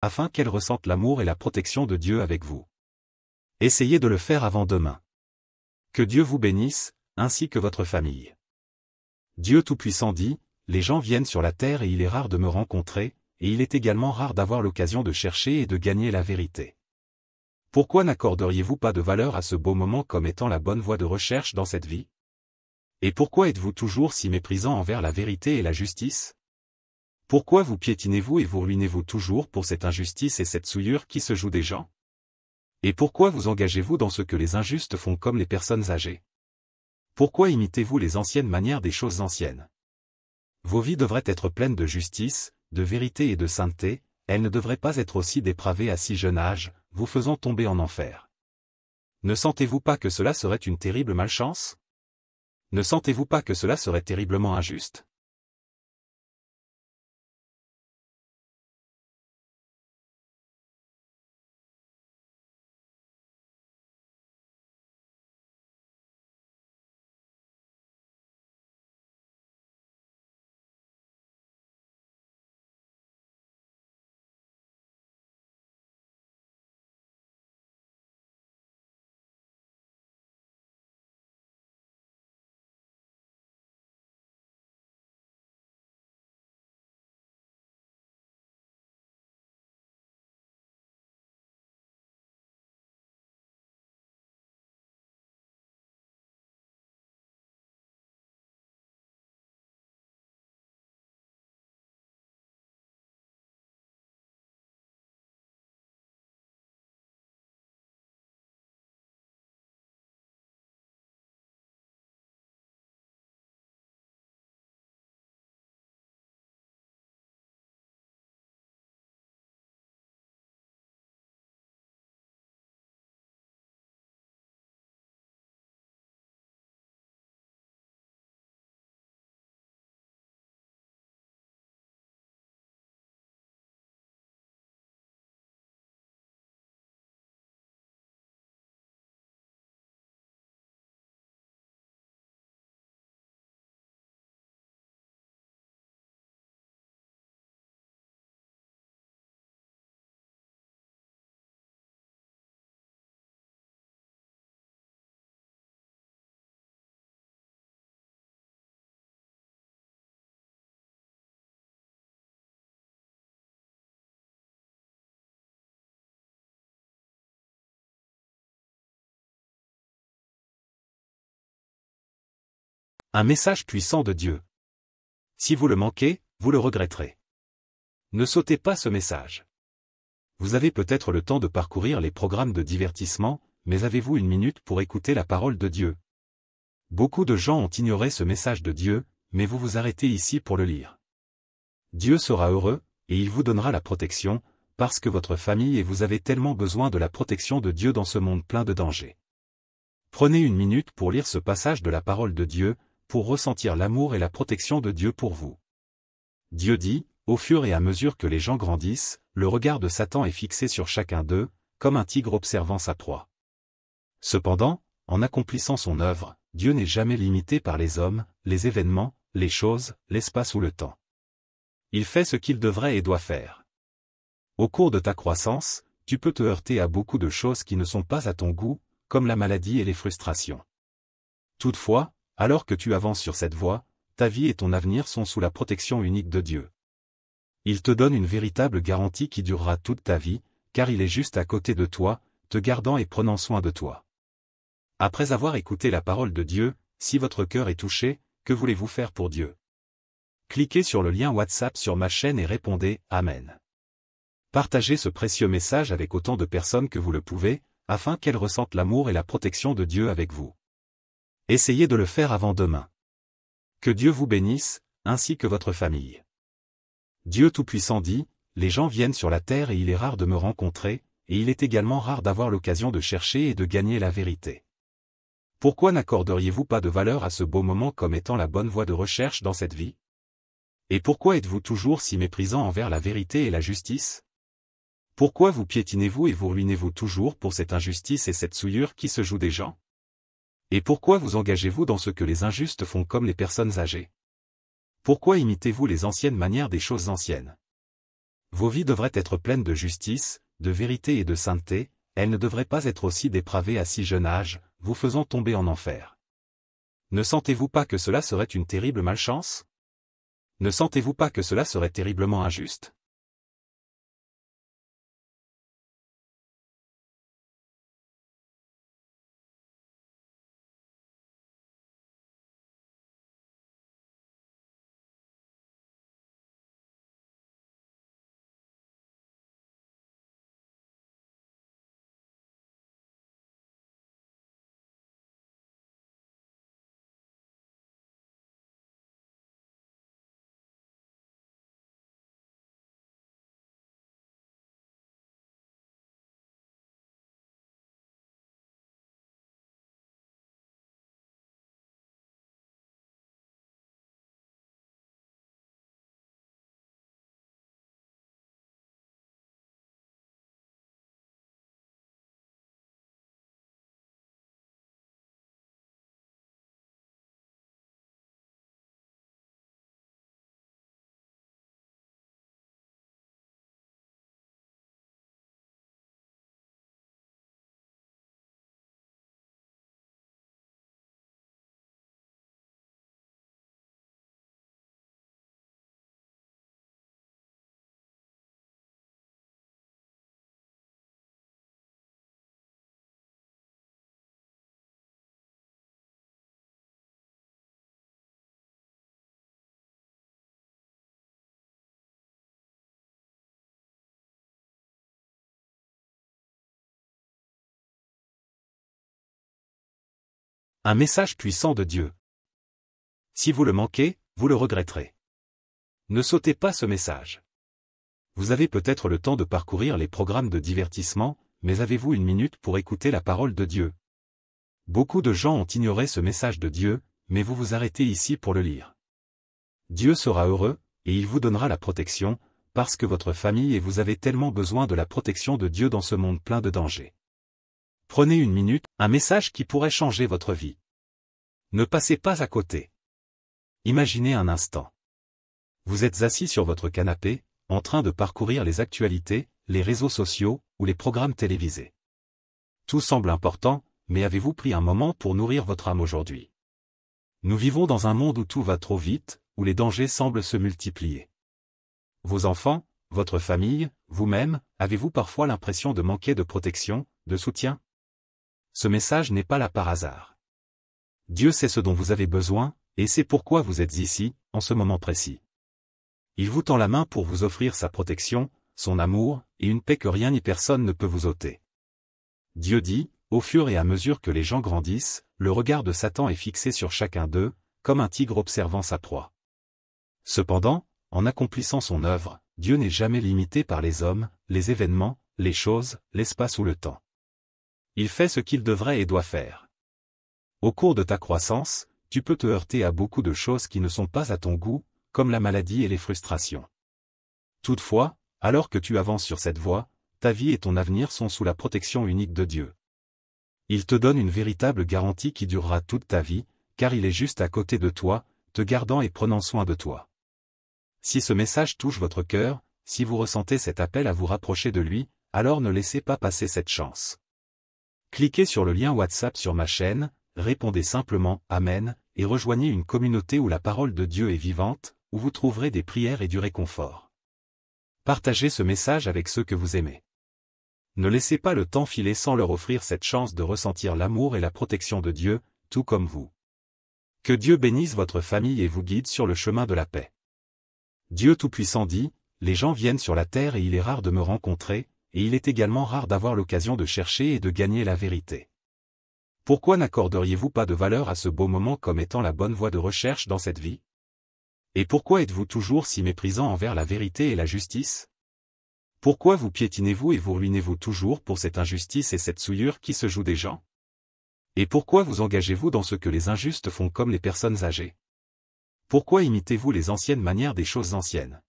afin qu'elle ressente l'amour et la protection de Dieu avec vous. Essayez de le faire avant demain. Que Dieu vous bénisse, ainsi que votre famille. Dieu Tout-Puissant dit, les gens viennent sur la terre et il est rare de me rencontrer, et il est également rare d'avoir l'occasion de chercher et de gagner la vérité. Pourquoi n'accorderiez-vous pas de valeur à ce beau moment comme étant la bonne voie de recherche dans cette vie? Et pourquoi êtes-vous toujours si méprisant envers la vérité et la justice? Pourquoi vous piétinez-vous et vous ruinez-vous toujours pour cette injustice et cette souillure qui se joue des gens? Et pourquoi vous engagez-vous dans ce que les injustes font comme les personnes âgées? Pourquoi imitez-vous les anciennes manières des choses anciennes? Vos vies devraient être pleines de justice, de vérité et de sainteté, elles ne devraient pas être aussi dépravées à si jeune âge, vous faisant tomber en enfer. Ne sentez-vous pas que cela serait une terrible malchance? Ne sentez-vous pas que cela serait terriblement injuste? Un message puissant de Dieu. Si vous le manquez, vous le regretterez. Ne sautez pas ce message. Vous avez peut-être le temps de parcourir les programmes de divertissement, mais avez-vous une minute pour écouter la parole de Dieu? Beaucoup de gens ont ignoré ce message de Dieu, mais vous vous arrêtez ici pour le lire. Dieu sera heureux, et il vous donnera la protection, parce que votre famille et vous avez tellement besoin de la protection de Dieu dans ce monde plein de dangers. Prenez une minute pour lire ce passage de la parole de Dieu, pour ressentir l'amour et la protection de Dieu pour vous. Dieu dit, au fur et à mesure que les gens grandissent, le regard de Satan est fixé sur chacun d'eux, comme un tigre observant sa proie. Cependant, en accomplissant son œuvre, Dieu n'est jamais limité par les hommes, les événements, les choses, l'espace ou le temps. Il fait ce qu'il devrait et doit faire. Au cours de ta croissance, tu peux te heurter à beaucoup de choses qui ne sont pas à ton goût, comme la maladie et les frustrations. Toutefois, alors que tu avances sur cette voie, ta vie et ton avenir sont sous la protection unique de Dieu. Il te donne une véritable garantie qui durera toute ta vie, car il est juste à côté de toi, te gardant et prenant soin de toi. Après avoir écouté la parole de Dieu, si votre cœur est touché, que voulez-vous faire pour Dieu? Cliquez sur le lien WhatsApp sur ma chaîne et répondez « Amen ». Partagez ce précieux message avec autant de personnes que vous le pouvez, afin qu'elles ressentent l'amour et la protection de Dieu avec vous. Essayez de le faire avant demain. Que Dieu vous bénisse, ainsi que votre famille. Dieu Tout-Puissant dit, les gens viennent sur la terre et il est rare de me rencontrer, et il est également rare d'avoir l'occasion de chercher et de gagner la vérité. Pourquoi n'accorderiez-vous pas de valeur à ce beau moment comme étant la bonne voie de recherche dans cette vie? Et pourquoi êtes-vous toujours si méprisant envers la vérité et la justice? Pourquoi vous piétinez-vous et vous ruinez-vous toujours pour cette injustice et cette souillure qui se joue des gens? Et pourquoi vous engagez-vous dans ce que les injustes font comme les personnes âgées? Pourquoi imitez-vous les anciennes manières des choses anciennes? Vos vies devraient être pleines de justice, de vérité et de sainteté, elles ne devraient pas être aussi dépravées à si jeune âge, vous faisant tomber en enfer. Ne sentez-vous pas que cela serait une terrible malchance? Ne sentez-vous pas que cela serait terriblement injuste? Un message puissant de Dieu. Si vous le manquez, vous le regretterez. Ne sautez pas ce message. Vous avez peut-être le temps de parcourir les programmes de divertissement, mais avez-vous une minute pour écouter la parole de Dieu? Beaucoup de gens ont ignoré ce message de Dieu, mais vous vous arrêtez ici pour le lire. Dieu sera heureux, et il vous donnera la protection, parce que votre famille et vous avez tellement besoin de la protection de Dieu dans ce monde plein de dangers. Prenez une minute, un message qui pourrait changer votre vie. Ne passez pas à côté. Imaginez un instant. Vous êtes assis sur votre canapé, en train de parcourir les actualités, les réseaux sociaux, ou les programmes télévisés. Tout semble important, mais avez-vous pris un moment pour nourrir votre âme aujourd'hui? Nous vivons dans un monde où tout va trop vite, où les dangers semblent se multiplier. Vos enfants, votre famille, vous-même, avez-vous parfois l'impression de manquer de protection, de soutien? Ce message n'est pas là par hasard. Dieu sait ce dont vous avez besoin, et c'est pourquoi vous êtes ici, en ce moment précis. Il vous tend la main pour vous offrir sa protection, son amour, et une paix que rien ni personne ne peut vous ôter. Dieu dit, au fur et à mesure que les gens grandissent, le regard de Satan est fixé sur chacun d'eux, comme un tigre observant sa proie. Cependant, en accomplissant son œuvre, Dieu n'est jamais limité par les hommes, les événements, les choses, l'espace ou le temps. Il fait ce qu'il devrait et doit faire. Au cours de ta croissance, tu peux te heurter à beaucoup de choses qui ne sont pas à ton goût, comme la maladie et les frustrations. Toutefois, alors que tu avances sur cette voie, ta vie et ton avenir sont sous la protection unique de Dieu. Il te donne une véritable garantie qui durera toute ta vie, car il est juste à côté de toi, te gardant et prenant soin de toi. Si ce message touche votre cœur, si vous ressentez cet appel à vous rapprocher de lui, alors ne laissez pas passer cette chance. Cliquez sur le lien WhatsApp sur ma chaîne, répondez simplement « Amen » et rejoignez une communauté où la parole de Dieu est vivante, où vous trouverez des prières et du réconfort. Partagez ce message avec ceux que vous aimez. Ne laissez pas le temps filer sans leur offrir cette chance de ressentir l'amour et la protection de Dieu, tout comme vous. Que Dieu bénisse votre famille et vous guide sur le chemin de la paix. Dieu Tout-Puissant dit, « Les gens viennent sur la terre et il est rare de me rencontrer, et il est également rare d'avoir l'occasion de chercher et de gagner la vérité. Pourquoi n'accorderiez-vous pas de valeur à ce beau moment comme étant la bonne voie de recherche dans cette vie? Et pourquoi êtes-vous toujours si méprisant envers la vérité et la justice? Pourquoi vous piétinez-vous et vous ruinez-vous toujours pour cette injustice et cette souillure qui se joue des gens? Et pourquoi vous engagez-vous dans ce que les injustes font comme les personnes âgées? Pourquoi imitez-vous les anciennes manières des choses anciennes?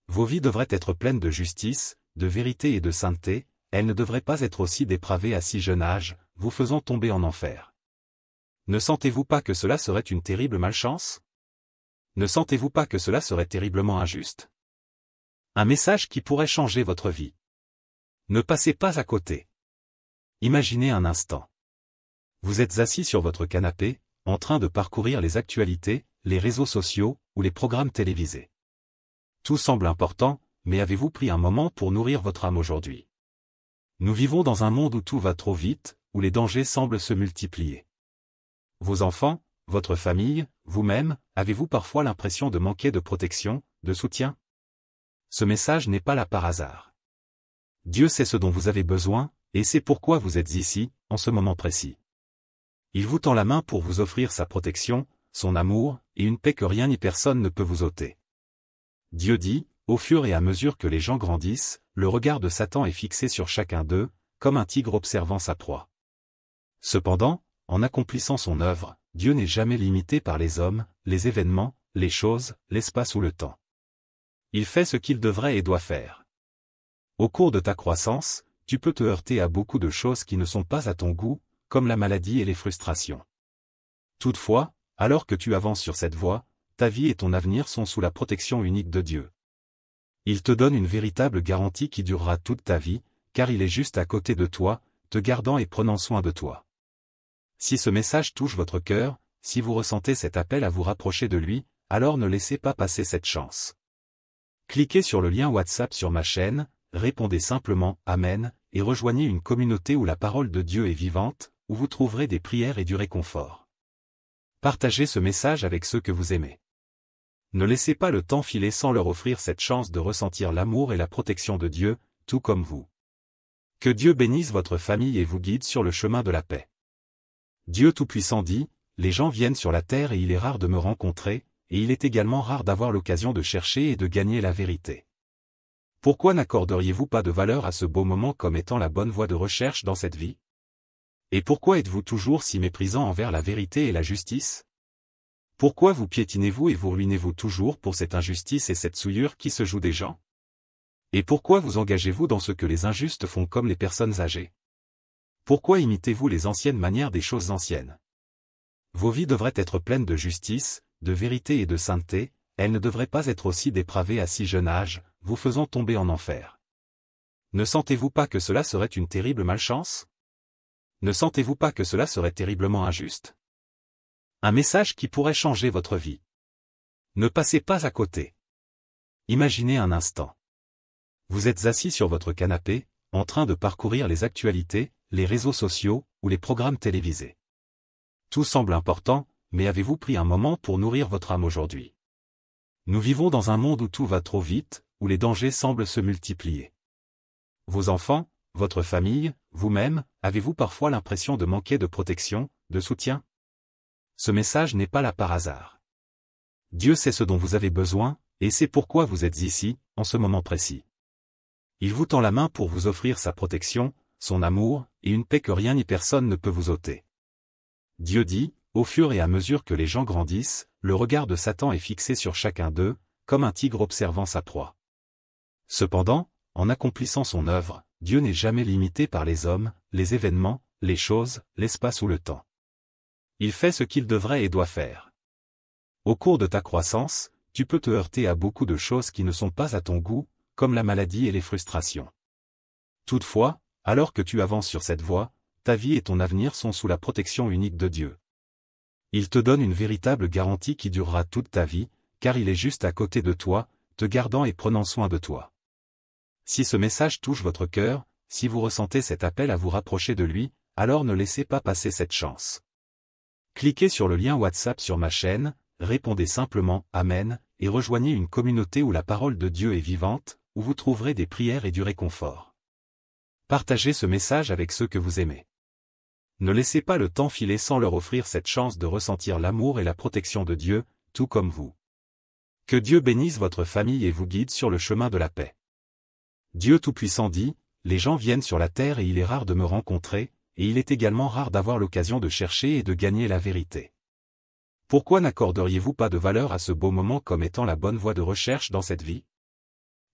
Vos vies devraient être pleines de justice, de vérité et de sainteté, elles ne devraient pas être aussi dépravées à si jeune âge, vous faisant tomber en enfer. Ne sentez-vous pas que cela serait une terrible malchance? Ne sentez-vous pas que cela serait terriblement injuste? Un message qui pourrait changer votre vie. Ne passez pas à côté. Imaginez un instant. Vous êtes assis sur votre canapé, en train de parcourir les actualités, les réseaux sociaux, ou les programmes télévisés. Tout semble important, mais avez-vous pris un moment pour nourrir votre âme aujourd'hui? Nous vivons dans un monde où tout va trop vite, où les dangers semblent se multiplier. Vos enfants, votre famille, vous-même, avez-vous parfois l'impression de manquer de protection, de soutien? Ce message n'est pas là par hasard. Dieu sait ce dont vous avez besoin, et c'est pourquoi vous êtes ici, en ce moment précis. Il vous tend la main pour vous offrir sa protection, son amour, et une paix que rien ni personne ne peut vous ôter. Dieu dit, au fur et à mesure que les gens grandissent, le regard de Satan est fixé sur chacun d'eux, comme un tigre observant sa proie. Cependant, en accomplissant son œuvre, Dieu n'est jamais limité par les hommes, les événements, les choses, l'espace ou le temps. Il fait ce qu'il devrait et doit faire. Au cours de ta croissance, tu peux te heurter à beaucoup de choses qui ne sont pas à ton goût, comme la maladie et les frustrations. Toutefois, alors que tu avances sur cette voie, ta vie et ton avenir sont sous la protection unique de Dieu. Il te donne une véritable garantie qui durera toute ta vie, car il est juste à côté de toi, te gardant et prenant soin de toi. Si ce message touche votre cœur, si vous ressentez cet appel à vous rapprocher de lui, alors ne laissez pas passer cette chance. Cliquez sur le lien WhatsApp sur ma chaîne, répondez simplement « Amen » et rejoignez une communauté où la parole de Dieu est vivante, où vous trouverez des prières et du réconfort. Partagez ce message avec ceux que vous aimez. Ne laissez pas le temps filer sans leur offrir cette chance de ressentir l'amour et la protection de Dieu, tout comme vous. Que Dieu bénisse votre famille et vous guide sur le chemin de la paix. Dieu Tout-Puissant dit, « Les gens viennent sur la terre et il est rare de me rencontrer, et il est également rare d'avoir l'occasion de chercher et de gagner la vérité. » Pourquoi n'accorderiez-vous pas de valeur à ce beau moment comme étant la bonne voie de recherche dans cette vie? Et pourquoi êtes-vous toujours si méprisant envers la vérité et la justice? Pourquoi vous piétinez-vous et vous ruinez-vous toujours pour cette injustice et cette souillure qui se joue des gens? Et pourquoi vous engagez-vous dans ce que les injustes font comme les personnes âgées? Pourquoi imitez-vous les anciennes manières des choses anciennes? Vos vies devraient être pleines de justice, de vérité et de sainteté, elles ne devraient pas être aussi dépravées à si jeune âge, vous faisant tomber en enfer. Ne sentez-vous pas que cela serait une terrible malchance? Ne sentez-vous pas que cela serait terriblement injuste? Un message qui pourrait changer votre vie. Ne passez pas à côté. Imaginez un instant. Vous êtes assis sur votre canapé, en train de parcourir les actualités, les réseaux sociaux, ou les programmes télévisés. Tout semble important, mais avez-vous pris un moment pour nourrir votre âme aujourd'hui? Nous vivons dans un monde où tout va trop vite, où les dangers semblent se multiplier. Vos enfants, votre famille, vous-même, avez-vous parfois l'impression de manquer de protection, de soutien? Ce message n'est pas là par hasard. Dieu sait ce dont vous avez besoin, et c'est pourquoi vous êtes ici, en ce moment précis. Il vous tend la main pour vous offrir sa protection, son amour, et une paix que rien ni personne ne peut vous ôter. Dieu dit, au fur et à mesure que les gens grandissent, le regard de Satan est fixé sur chacun d'eux, comme un tigre observant sa proie. Cependant, en accomplissant son œuvre, Dieu n'est jamais limité par les hommes, les événements, les choses, l'espace ou le temps. Il fait ce qu'il devrait et doit faire. Au cours de ta croissance, tu peux te heurter à beaucoup de choses qui ne sont pas à ton goût, comme la maladie et les frustrations. Toutefois, alors que tu avances sur cette voie, ta vie et ton avenir sont sous la protection unique de Dieu. Il te donne une véritable garantie qui durera toute ta vie, car il est juste à côté de toi, te gardant et prenant soin de toi. Si ce message touche votre cœur, si vous ressentez cet appel à vous rapprocher de lui, alors ne laissez pas passer cette chance. Cliquez sur le lien WhatsApp sur ma chaîne, répondez simplement « Amen » et rejoignez une communauté où la parole de Dieu est vivante, où vous trouverez des prières et du réconfort. Partagez ce message avec ceux que vous aimez. Ne laissez pas le temps filer sans leur offrir cette chance de ressentir l'amour et la protection de Dieu, tout comme vous. Que Dieu bénisse votre famille et vous guide sur le chemin de la paix. Dieu Tout-Puissant dit, « Les gens viennent sur la terre et il est rare de me rencontrer, et il est également rare d'avoir l'occasion de chercher et de gagner la vérité. » Pourquoi n'accorderiez-vous pas de valeur à ce beau moment comme étant la bonne voie de recherche dans cette vie?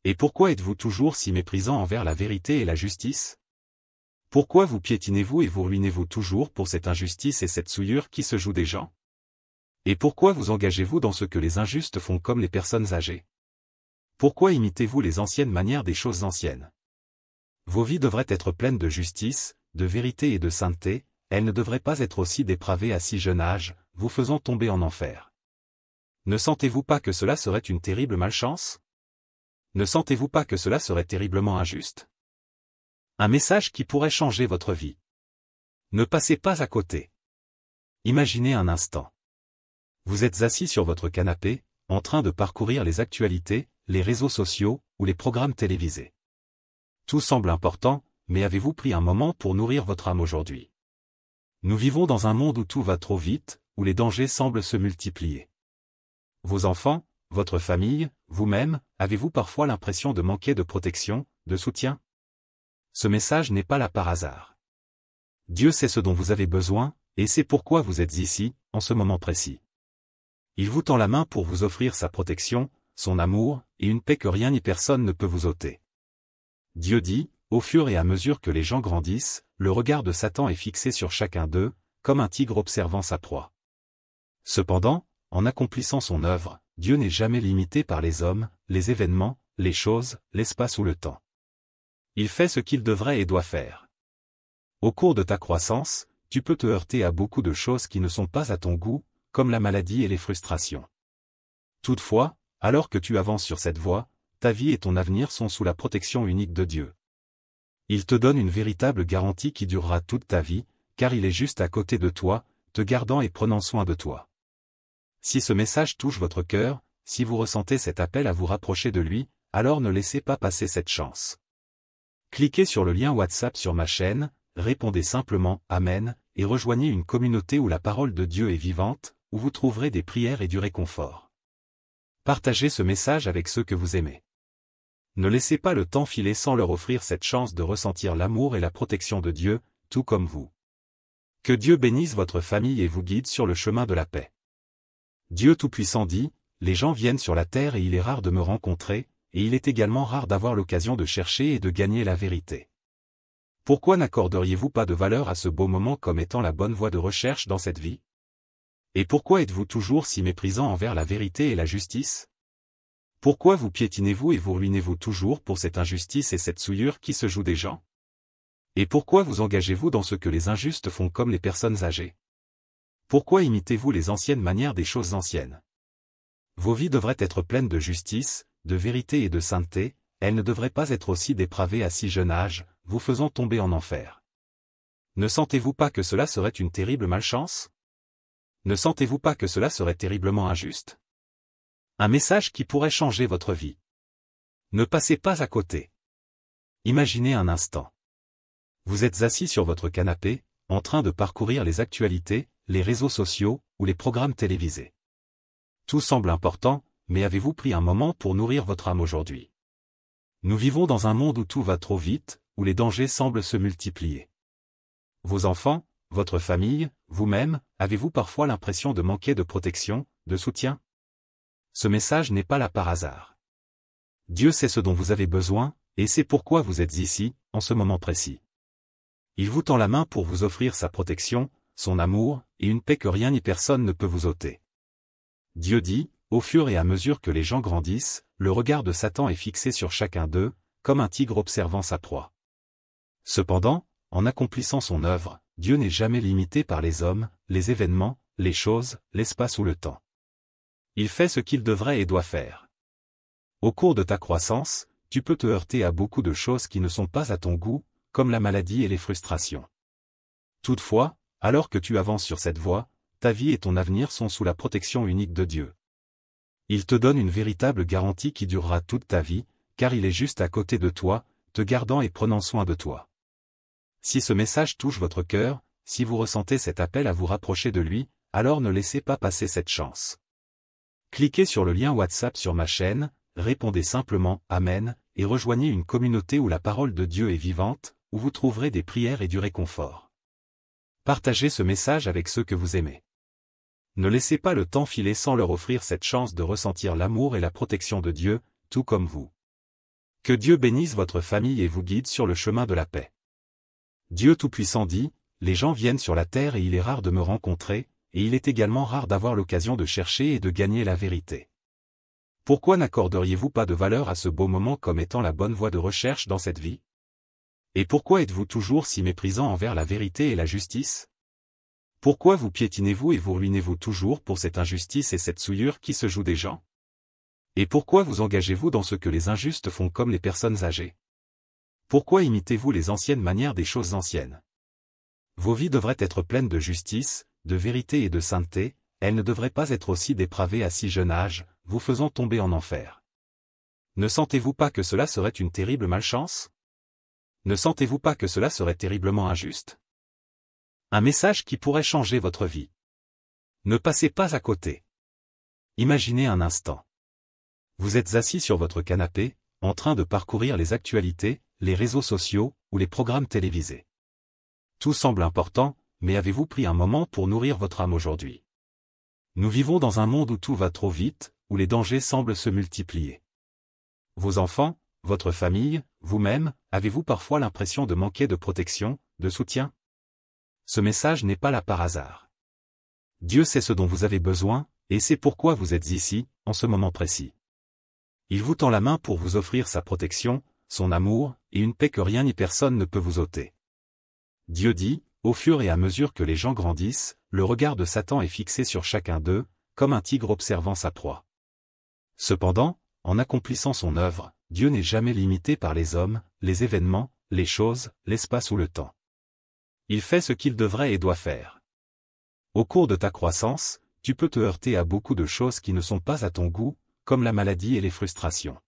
Et pourquoi êtes-vous toujours si méprisant envers la vérité et la justice? Pourquoi vous piétinez-vous et vous ruinez-vous toujours pour cette injustice et cette souillure qui se joue des gens? Et pourquoi vous engagez-vous dans ce que les injustes font comme les personnes âgées? Pourquoi imitez-vous les anciennes manières des choses anciennes? Vos vies devraient être pleines de justice, de vérité et de sainteté, elles ne devraient pas être aussi dépravées à si jeune âge, vous faisant tomber en enfer. Ne sentez-vous pas que cela serait une terrible malchance? Ne sentez-vous pas que cela serait terriblement injuste? Un message qui pourrait changer votre vie. Ne passez pas à côté. Imaginez un instant. Vous êtes assis sur votre canapé, en train de parcourir les actualités, les réseaux sociaux, ou les programmes télévisés. Tout semble important, mais avez-vous pris un moment pour nourrir votre âme aujourd'hui? Nous vivons dans un monde où tout va trop vite, où les dangers semblent se multiplier. Vos enfants, votre famille, vous-même, avez-vous parfois l'impression de manquer de protection, de soutien? Ce message n'est pas là par hasard. Dieu sait ce dont vous avez besoin, et c'est pourquoi vous êtes ici, en ce moment précis. Il vous tend la main pour vous offrir sa protection, son amour, et une paix que rien ni personne ne peut vous ôter. Dieu dit, au fur et à mesure que les gens grandissent, le regard de Satan est fixé sur chacun d'eux, comme un tigre observant sa proie. Cependant, en accomplissant son œuvre, Dieu n'est jamais limité par les hommes, les événements, les choses, l'espace ou le temps. Il fait ce qu'il devrait et doit faire. Au cours de ta croissance, tu peux te heurter à beaucoup de choses qui ne sont pas à ton goût, comme la maladie et les frustrations. Toutefois, alors que tu avances sur cette voie, ta vie et ton avenir sont sous la protection unique de Dieu. Il te donne une véritable garantie qui durera toute ta vie, car il est juste à côté de toi, te gardant et prenant soin de toi. Si ce message touche votre cœur, si vous ressentez cet appel à vous rapprocher de lui, alors ne laissez pas passer cette chance. Cliquez sur le lien WhatsApp sur ma chaîne, répondez simplement « Amen » et rejoignez une communauté où la parole de Dieu est vivante, où vous trouverez des prières et du réconfort. Partagez ce message avec ceux que vous aimez. Ne laissez pas le temps filer sans leur offrir cette chance de ressentir l'amour et la protection de Dieu, tout comme vous. Que Dieu bénisse votre famille et vous guide sur le chemin de la paix. Dieu Tout-Puissant dit, « Les gens viennent sur la terre et il est rare de me rencontrer, et il est également rare d'avoir l'occasion de chercher et de gagner la vérité. » Pourquoi n'accorderiez-vous pas de valeur à ce beau moment comme étant la bonne voie de recherche dans cette vie? Et pourquoi êtes-vous toujours si méprisant envers la vérité et la justice? Pourquoi vous piétinez-vous et vous ruinez-vous toujours pour cette injustice et cette souillure qui se joue des gens? Et pourquoi vous engagez-vous dans ce que les injustes font comme les personnes âgées? Pourquoi imitez-vous les anciennes manières des choses anciennes? Vos vies devraient être pleines de justice, de vérité et de sainteté, elles ne devraient pas être aussi dépravées à si jeune âge, vous faisant tomber en enfer. Ne sentez-vous pas que cela serait une terrible malchance? Ne sentez-vous pas que cela serait terriblement injuste? Un message qui pourrait changer votre vie. Ne passez pas à côté. Imaginez un instant. Vous êtes assis sur votre canapé, en train de parcourir les actualités, les réseaux sociaux, ou les programmes télévisés. Tout semble important, mais avez-vous pris un moment pour nourrir votre âme aujourd'hui? Nous vivons dans un monde où tout va trop vite, où les dangers semblent se multiplier. Vos enfants, votre famille, vous-même, avez-vous parfois l'impression de manquer de protection, de soutien? Ce message n'est pas là par hasard. Dieu sait ce dont vous avez besoin, et c'est pourquoi vous êtes ici, en ce moment précis. Il vous tend la main pour vous offrir sa protection, son amour, et une paix que rien ni personne ne peut vous ôter. Dieu dit, au fur et à mesure que les gens grandissent, le regard de Satan est fixé sur chacun d'eux, comme un tigre observant sa proie. Cependant, en accomplissant son œuvre, Dieu n'est jamais limité par les hommes, les événements, les choses, l'espace ou le temps. Il fait ce qu'il devrait et doit faire. Au cours de ta croissance, tu peux te heurter à beaucoup de choses qui ne sont pas à ton goût, comme la maladie et les frustrations. Toutefois, alors que tu avances sur cette voie, ta vie et ton avenir sont sous la protection unique de Dieu. Il te donne une véritable garantie qui durera toute ta vie, car il est juste à côté de toi, te gardant et prenant soin de toi. Si ce message touche votre cœur, si vous ressentez cet appel à vous rapprocher de lui, alors ne laissez pas passer cette chance. Cliquez sur le lien WhatsApp sur ma chaîne, répondez simplement « Amen » et rejoignez une communauté où la parole de Dieu est vivante, où vous trouverez des prières et du réconfort. Partagez ce message avec ceux que vous aimez. Ne laissez pas le temps filer sans leur offrir cette chance de ressentir l'amour et la protection de Dieu, tout comme vous. Que Dieu bénisse votre famille et vous guide sur le chemin de la paix. Dieu Tout-Puissant dit, « Les gens viennent sur la terre et il est rare de me rencontrer, et il est également rare d'avoir l'occasion de chercher et de gagner la vérité. » Pourquoi n'accorderiez-vous pas de valeur à ce beau moment comme étant la bonne voie de recherche dans cette vie? Et pourquoi êtes-vous toujours si méprisant envers la vérité et la justice? Pourquoi vous piétinez-vous et vous ruinez-vous toujours pour cette injustice et cette souillure qui se joue des gens? Et pourquoi vous engagez-vous dans ce que les injustes font comme les personnes âgées? Pourquoi imitez-vous les anciennes manières des choses anciennes? Vos vies devraient être pleines de justice, de vérité et de sainteté, elles ne devraient pas être aussi dépravées à si jeune âge, vous faisant tomber en enfer. Ne sentez-vous pas que cela serait une terrible malchance? Ne sentez-vous pas que cela serait terriblement injuste? Un message qui pourrait changer votre vie. Ne passez pas à côté. Imaginez un instant. Vous êtes assis sur votre canapé, en train de parcourir les actualités, les réseaux sociaux, ou les programmes télévisés. Tout semble important, mais avez-vous pris un moment pour nourrir votre âme aujourd'hui? Nous vivons dans un monde où tout va trop vite, où les dangers semblent se multiplier. Vos enfants, votre famille, vous-même, avez-vous parfois l'impression de manquer de protection, de soutien? Ce message n'est pas là par hasard. Dieu sait ce dont vous avez besoin, et c'est pourquoi vous êtes ici, en ce moment précis. Il vous tend la main pour vous offrir sa protection, son amour, et une paix que rien ni personne ne peut vous ôter. Dieu dit, au fur et à mesure que les gens grandissent, le regard de Satan est fixé sur chacun d'eux, comme un tigre observant sa proie. Cependant, en accomplissant son œuvre, Dieu n'est jamais limité par les hommes, les événements, les choses, l'espace ou le temps. Il fait ce qu'il devrait et doit faire. Au cours de ta croissance, tu peux te heurter à beaucoup de choses qui ne sont pas à ton goût, comme la maladie et les frustrations.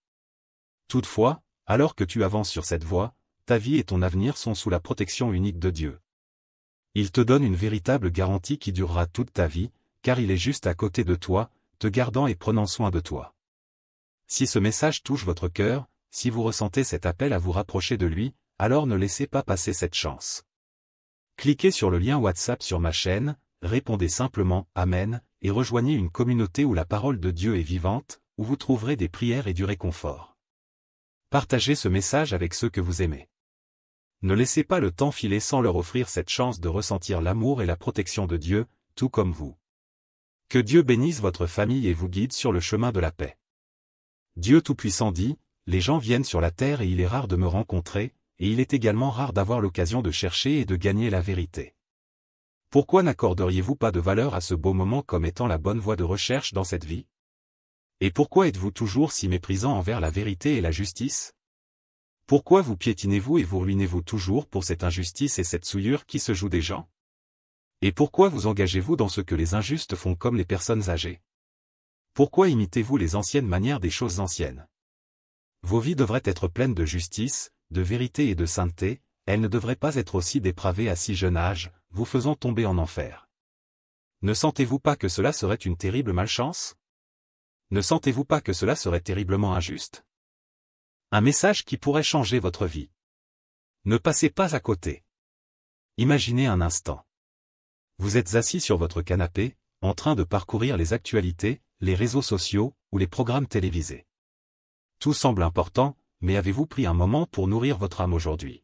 Toutefois, alors que tu avances sur cette voie, ta vie et ton avenir sont sous la protection unique de Dieu. Il te donne une véritable garantie qui durera toute ta vie, car il est juste à côté de toi, te gardant et prenant soin de toi. Si ce message touche votre cœur, si vous ressentez cet appel à vous rapprocher de lui, alors ne laissez pas passer cette chance. Cliquez sur le lien WhatsApp sur ma chaîne, répondez simplement « Amen » et rejoignez une communauté où la parole de Dieu est vivante, où vous trouverez des prières et du réconfort. Partagez ce message avec ceux que vous aimez. Ne laissez pas le temps filer sans leur offrir cette chance de ressentir l'amour et la protection de Dieu, tout comme vous. Que Dieu bénisse votre famille et vous guide sur le chemin de la paix. Dieu Tout-Puissant dit, « Les gens viennent sur la terre et il est rare de me rencontrer, et il est également rare d'avoir l'occasion de chercher et de gagner la vérité. » Pourquoi n'accorderiez-vous pas de valeur à ce beau moment comme étant la bonne voie de recherche dans cette vie? Et pourquoi êtes-vous toujours si méprisant envers la vérité et la justice? Pourquoi vous piétinez-vous et vous ruinez-vous toujours pour cette injustice et cette souillure qui se joue des gens? Et pourquoi vous engagez-vous dans ce que les injustes font comme les personnes âgées? Pourquoi imitez-vous les anciennes manières des choses anciennes? Vos vies devraient être pleines de justice, de vérité et de sainteté, elles ne devraient pas être aussi dépravées à si jeune âge, vous faisant tomber en enfer. Ne sentez-vous pas que cela serait une terrible malchance? Ne sentez-vous pas que cela serait terriblement injuste? Un message qui pourrait changer votre vie. Ne passez pas à côté. Imaginez un instant. Vous êtes assis sur votre canapé, en train de parcourir les actualités, les réseaux sociaux, ou les programmes télévisés. Tout semble important, mais avez-vous pris un moment pour nourrir votre âme aujourd'hui?